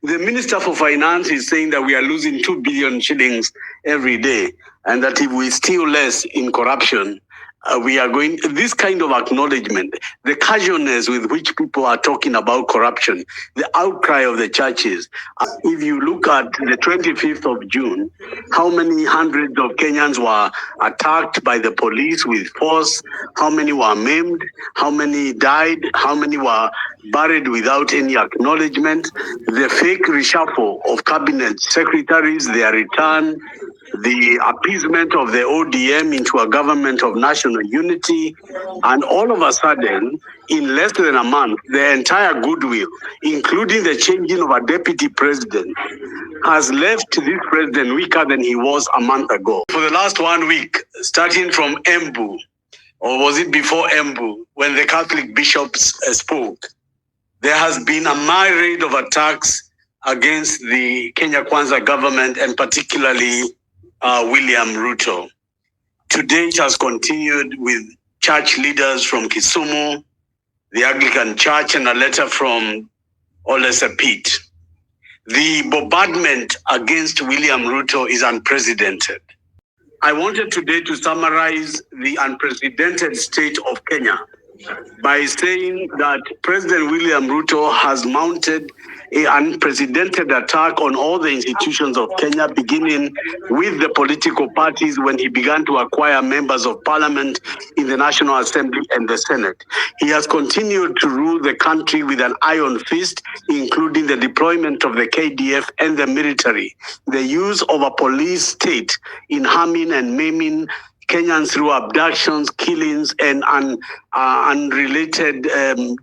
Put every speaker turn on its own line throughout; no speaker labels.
The Minister for Finance is saying that we are losing 2 billion shillings every day, and that if we steal less in corruption, we are going, this kind of acknowledgement, the casualness with which people are talking about corruption, the outcry of the churches. If you look at the 25th of June, how many hundreds of Kenyans were attacked by the police with force, how many were maimed, how many died, how many were buried without any acknowledgement, the fake reshuffle of cabinet secretaries, their return, the appeasement of the ODM into a government of national unity, and all of a sudden, in less than a month, the entire goodwill, including the changing of a deputy president, has left this president weaker than he was a month ago. For the last 1 week, starting from Embu, or was it before Embu, when the Catholic bishops spoke, there has been a myriad of attacks against the Kenya Kwanza government, and particularly William Ruto. Today it has continued with church leaders from Kisumu, the Anglican Church, and a letter from Ole Sepit. The bombardment against William Ruto is unprecedented. I wanted today to summarize the unprecedented state of Kenya by saying that President William Ruto has mounted an unprecedented attack on all the institutions of Kenya, beginning with the political parties when he began to acquire members of parliament in the National Assembly and the Senate. He has continued to rule the country with an iron fist, including the deployment of the KDF and the military, the use of a police state in harming and maiming Kenyans through abductions, killings, and unrelated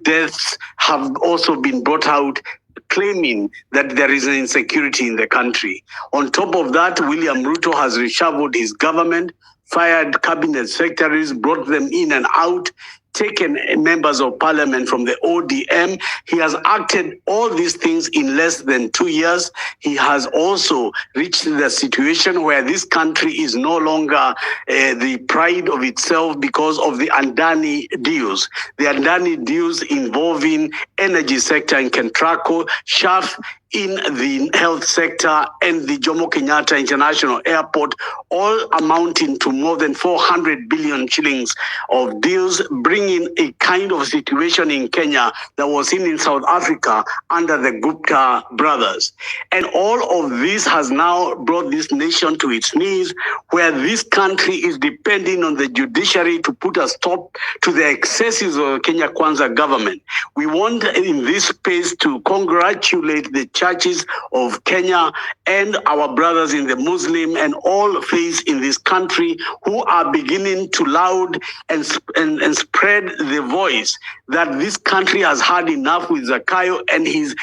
deaths have also been brought out, claiming that there is an insecurity in the country. On top of that, William Ruto has reshuffled his government, fired cabinet secretaries, brought them in and out, taken members of parliament from the ODM. He has acted all these things in less than 2 years. He has also reached the situation where this country is no longer the pride of itself because of the Adani Deals. The Adani Deals involving energy sector in Kentraco, Shaf in the health sector, and the Jomo Kenyatta International Airport, all amounting to more than 400 billion shillings of deals, bringing a kind of situation in Kenya that was seen in South Africa under the Gupta brothers. And all of this has now brought this nation to its knees, where this country is depending on the judiciary to put a stop to the excesses of the Kenya Kwanza government. We want in this space to congratulate the churches of Kenya and our brothers in the Muslim and all faiths in this country who are beginning to loud and spread the voice that this country has had enough with Zakayo and his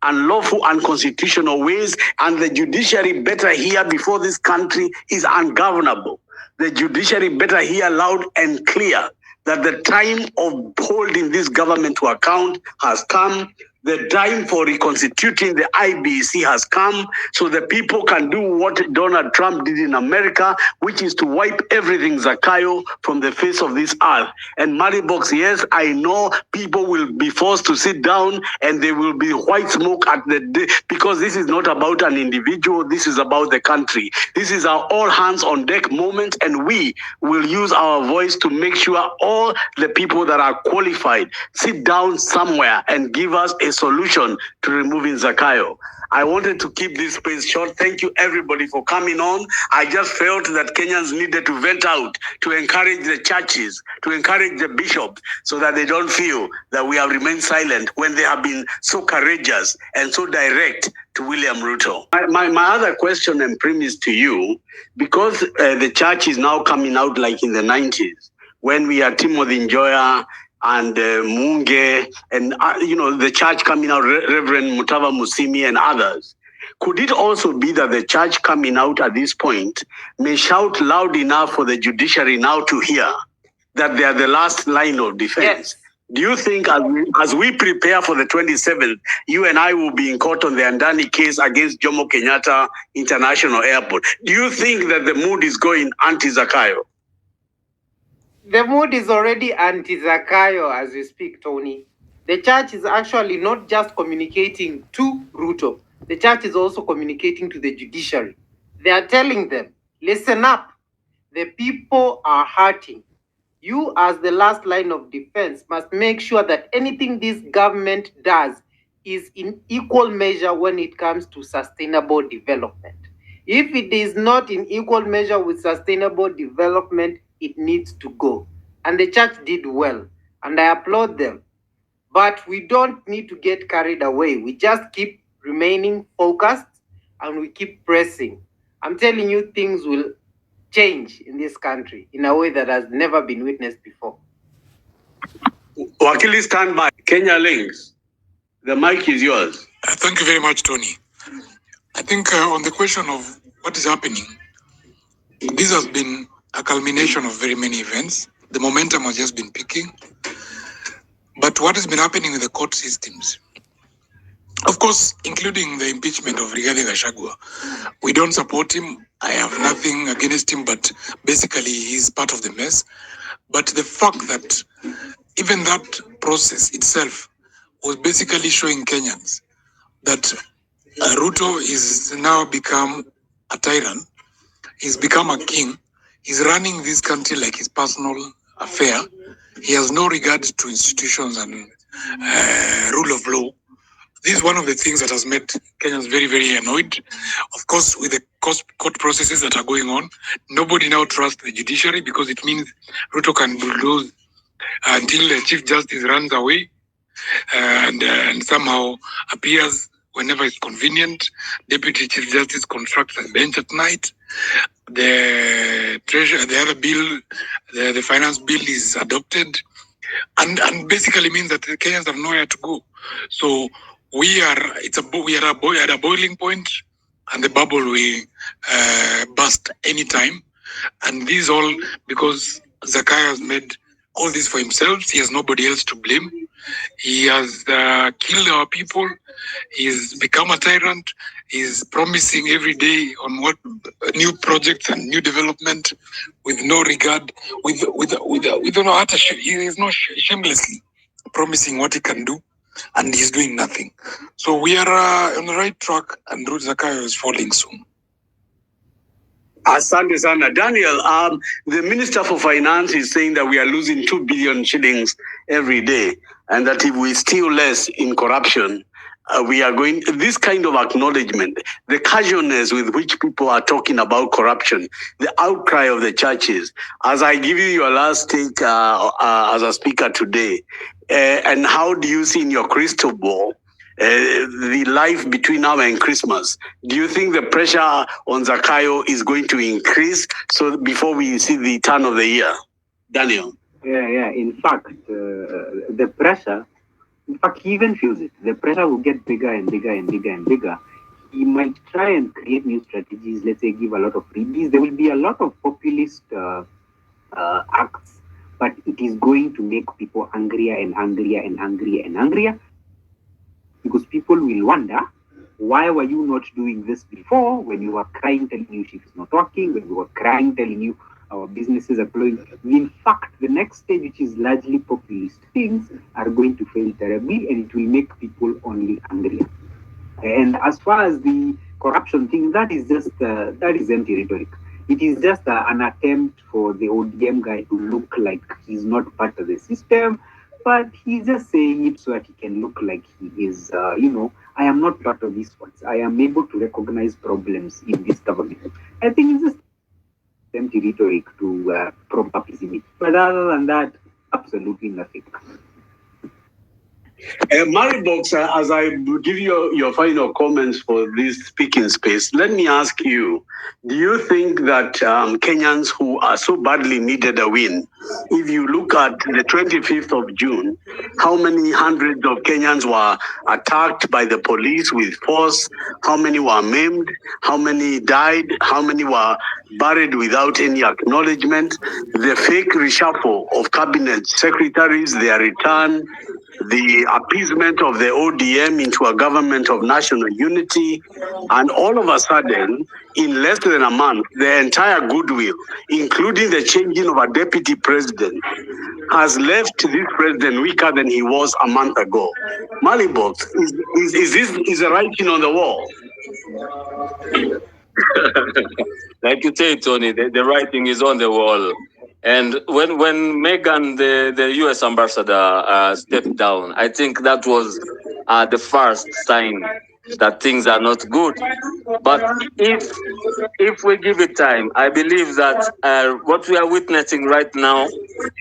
unlawful, unconstitutional ways, and the judiciary better hear before this country is ungovernable. The judiciary better hear loud and clear that the time of holding this government to account has come. The time for reconstituting the IBC has come, so the people can do what Donald Trump did in America, which is to wipe everything Zakayo from the face of this earth. And Maribox, yes, I know people will be forced to sit down and there will be white smoke at the day, because this is not about an individual, this is about the country. This is our all hands on deck moment, and we will use our voice to make sure all the people that are qualified sit down somewhere and give us a solution to removing Zakayo. I wanted to keep this space short. Thank you everybody for coming on. I just felt that Kenyans needed to vent out, to encourage the churches, to encourage the bishops, so that they don't feel that we have remained silent when they have been so courageous and so direct to William Ruto. My other question and premise to you, because the church is now coming out like in the 90s, when we had Timothy Njoya and Munge, and the church coming out, Reverend Mutava Musimi and others. Could it also be that the church coming out at this point may shout loud enough for the judiciary now to hear that they are the last line of defense? Yes. Do you think as we prepare for the 27th, you and I will be in court on the Adani case against Jomo Kenyatta International Airport? Do you think that the mood is going anti-Zakayo?
The mood is already anti-Zakayo as we speak, Tony. The church is actually not just communicating to Ruto, the church is also communicating to the judiciary. They are telling them, listen up, the people are hurting. You, as the last line of defense, must make sure that anything this government does is in equal measure when it comes to sustainable development. If it is not in equal measure with sustainable development, it needs to go. And the church did well, and I applaud them. But we don't need to get carried away. We just keep remaining focused and we keep pressing. I'm telling you, things will change in this country in a way that has never been witnessed before.
Wakili, stand by. Kenya Links, the mic is yours.
Thank you very much, Tony. I think on the question of what is happening, this has been a culmination of very many events. The momentum has just been peaking. But what has been happening with the court systems, of course, including the impeachment of Rigathi Gachagua, we don't support him. I have nothing against him, but basically he's part of the mess. But the fact that even that process itself was basically showing Kenyans that Ruto is now become a tyrant. He's become a king. He's running this country like his personal affair. He has no regard to institutions and rule of law. This is one of the things that has made Kenyans very, very annoyed. Of course, with the court processes that are going on, nobody now trusts the judiciary because it means Ruto can bulldoze until the Chief Justice runs away and somehow appears whenever it's convenient. Deputy Chief Justice constructs a bench at night. The other bill, the finance bill is adopted, and basically means that the Kenyans have nowhere to go. So we are at a boiling point, and the bubble will burst anytime. And this all because Zakayo has made all this for himself. He has nobody else to blame. He has killed our people. He's become a tyrant. He's promising every day on what new projects and new development with no regard, with no utter he is not shamelessly promising what he can do, and he's doing nothing. So we are on the right track, and Ruto Zakayo is falling soon.
Asante sana. Daniel, the Minister for Finance is saying that we are losing 2 billion shillings every day, and that if we steal less in corruption, we are going, this kind of acknowledgement, the casualness with which people are talking about corruption, the outcry of the churches, as I give you your last take as a speaker today, and how do you see in your crystal ball the life between now and Christmas? Do you think the pressure on Zakayo is going to increase so before we see the turn of the year? Daniel?
Yeah. In fact, the pressure, in fact, he even feels it. The pressure will get bigger and bigger and bigger and bigger. He might try and create new strategies, let's say give a lot of freebies. There will be a lot of populist acts, but it is going to make people angrier and angrier and angrier and angrier, because people will wonder, why were you not doing this before, when you were crying telling you shift is not working, when you were crying telling you our businesses are blowing. In fact, the next stage, which is largely populist things, are going to fail terribly, and it will make people only angrier. And as far as the corruption thing, that is just that is empty rhetoric. It is just an attempt for the ODM guy to look like he's not part of the system, but he's just saying it so that he can look like he is, I am not part of these ones. I am able to recognize problems in this government. I think it's just empty rhetoric to prop up his image. But other than that, absolutely nothing.
Maribox, as I give you your final comments for this speaking space, let me ask you, do you think that Kenyans who are so badly needed a win, if you look at the 25th of June, how many hundreds of Kenyans were attacked by the police with force, how many were maimed, how many died, how many were buried without any acknowledgement, the fake reshuffle of cabinet secretaries, their return, the appeasement of the ODM into a government of national unity, and all of a sudden, in less than a month, the entire goodwill, including the changing of a deputy president, has left this president weaker than he was a month ago. Malibot, is this a writing on the wall?
Like you say, Tony, the writing is on the wall. And when Meghan, the U.S. ambassador, stepped down, I think that was the first sign that things are not good. But if we give it time, I believe that what we are witnessing right now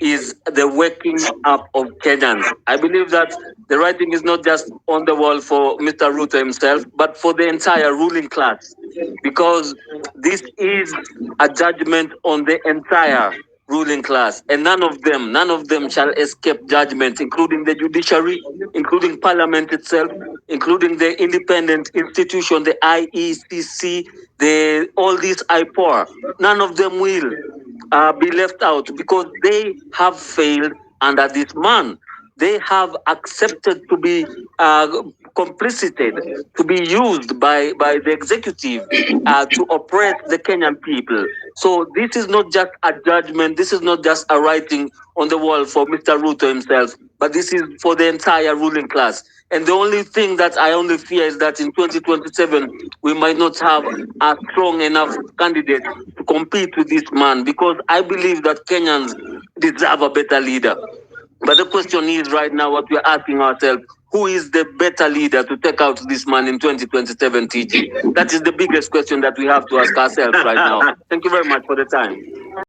is the waking up of Kenyans. I believe that the writing is not just on the wall for Mr. Ruto himself, but for the entire ruling class, because this is a judgment on the entire ruling class, and none of them shall escape judgment, including the judiciary, including parliament itself, including the independent institution, the IECC, all these IPOR. None of them will be left out, because they have failed under this man. They have accepted to be complicited, to be used by the executive to oppress the Kenyan people. So this is not just a judgment, this is not just a writing on the wall for Mr. Ruto himself, but this is for the entire ruling class. And the only thing that I only fear is that in 2027, we might not have a strong enough candidate to compete with this man, because I believe that Kenyans deserve a better leader. But the question is right now, what we're asking ourselves, who is the better leader to take out this man in 2027, TG? That is the biggest question that we have to ask ourselves right now. Thank you very much for the time.